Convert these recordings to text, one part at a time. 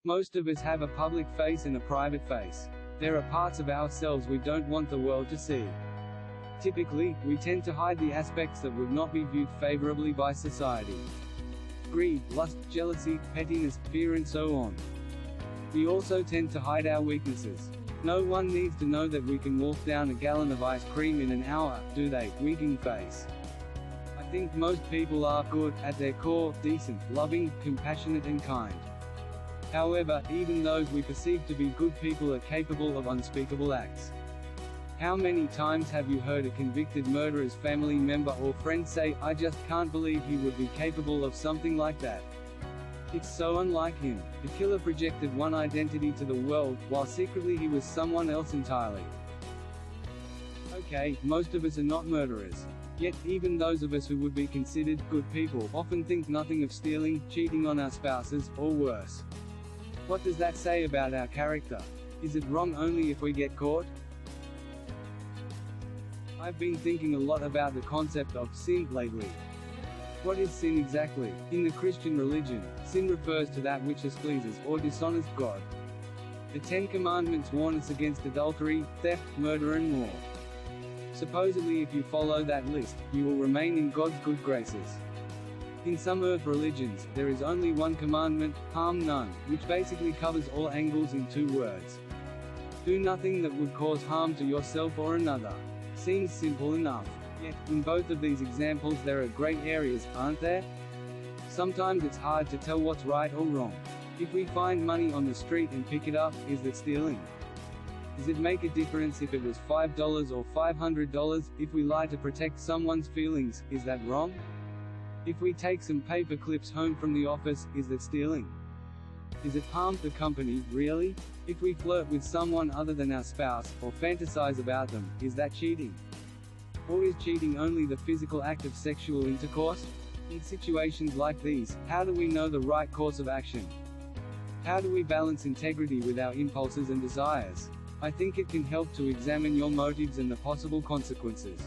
Most of us have a public face and a private face. There are parts of ourselves we don't want the world to see. Typically, we tend to hide the aspects that would not be viewed favorably by society. Greed, lust, jealousy, pettiness, fear and so on. We also tend to hide our weaknesses. No one needs to know that we can wolf down a gallon of ice cream in an hour, do they? Winking face. I think most people are good, at their core, decent, loving, compassionate and kind. However, even those we perceive to be good people are capable of unspeakable acts. How many times have you heard a convicted murderer's family member or friend say, "I just can't believe he would be capable of something like that. It's so unlike him." The killer projected one identity to the world, while secretly he was someone else entirely. Okay, most of us are not murderers. Yet, even those of us who would be considered good people often think nothing of stealing, cheating on our spouses, or worse. What does that say about our character? Is it wrong only if we get caught? I've been thinking a lot about the concept of sin lately. What is sin exactly? In the Christian religion, sin refers to that which displeases or dishonors God. The Ten Commandments warn us against adultery, theft, murder and more. Supposedly if you follow that list, you will remain in God's good graces. In some earth religions, there is only one commandment, harm none, which basically covers all angles in 2 words. Do nothing that would cause harm to yourself or another. Seems simple enough. Yet, in both of these examples there are gray areas, aren't there? Sometimes it's hard to tell what's right or wrong. If we find money on the street and pick it up, is that stealing? Does it make a difference if it was $5 or $500? If we lie to protect someone's feelings, is that wrong? If we take some paper clips home from the office, is that stealing? Is it harm the company, really? If we flirt with someone other than our spouse, or fantasize about them, is that cheating? Or is cheating only the physical act of sexual intercourse? In situations like these, how do we know the right course of action? How do we balance integrity with our impulses and desires? I think it can help to examine your motives and the possible consequences.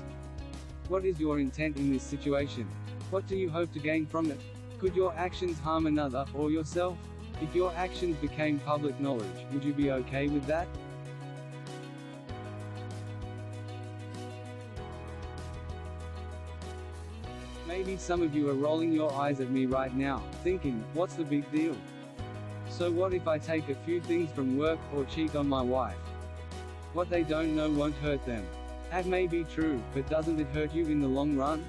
What is your intent in this situation? What do you hope to gain from it? Could your actions harm another, or yourself? If your actions became public knowledge, would you be okay with that? Maybe some of you are rolling your eyes at me right now, thinking, what's the big deal? So what if I take a few things from work, or cheat on my wife? What they don't know won't hurt them. That may be true, but doesn't it hurt you in the long run?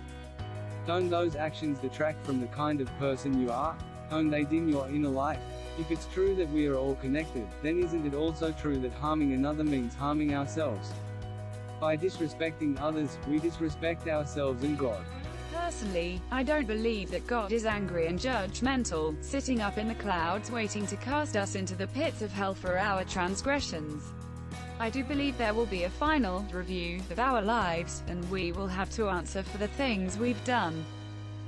Don't those actions detract from the kind of person you are? Don't they dim your inner light? If it's true that we are all connected, then isn't it also true that harming another means harming ourselves? By disrespecting others, we disrespect ourselves and God. Personally, I don't believe that God is angry and judgmental, sitting up in the clouds waiting to cast us into the pits of hell for our transgressions. I do believe there will be a final review of our lives, and we will have to answer for the things we've done.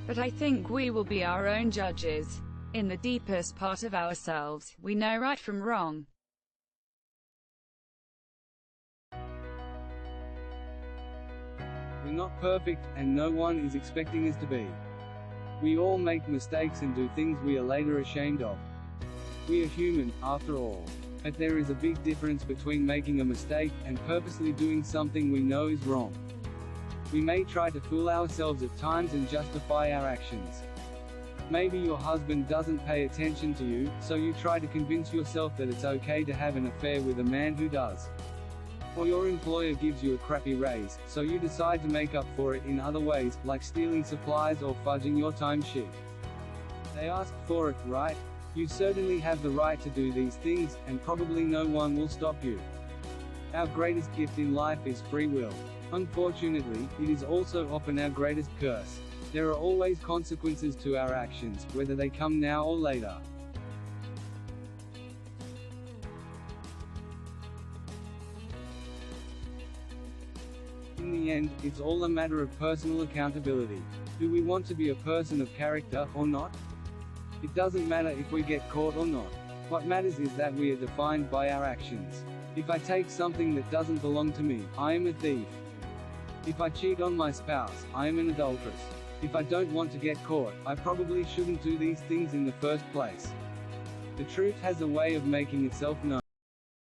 But I think we will be our own judges. In the deepest part of ourselves, we know right from wrong. We're not perfect, and no one is expecting us to be. We all make mistakes and do things we are later ashamed of. We are human, after all. But there is a big difference between making a mistake, and purposely doing something we know is wrong. We may try to fool ourselves at times and justify our actions. Maybe your husband doesn't pay attention to you, so you try to convince yourself that it's okay to have an affair with a man who does. Or your employer gives you a crappy raise, so you decide to make up for it in other ways, like stealing supplies or fudging your timesheet. They asked for it, right? You certainly have the right to do these things, and probably no one will stop you. Our greatest gift in life is free will. Unfortunately, it is also often our greatest curse. There are always consequences to our actions, whether they come now or later. In the end, it's all a matter of personal accountability. Do we want to be a person of character, or not? It doesn't matter if we get caught or not. What matters is that we are defined by our actions. If I take something that doesn't belong to me, I am a thief. If I cheat on my spouse, I am an adulteress. If I don't want to get caught, I probably shouldn't do these things in the first place. The truth has a way of making itself known.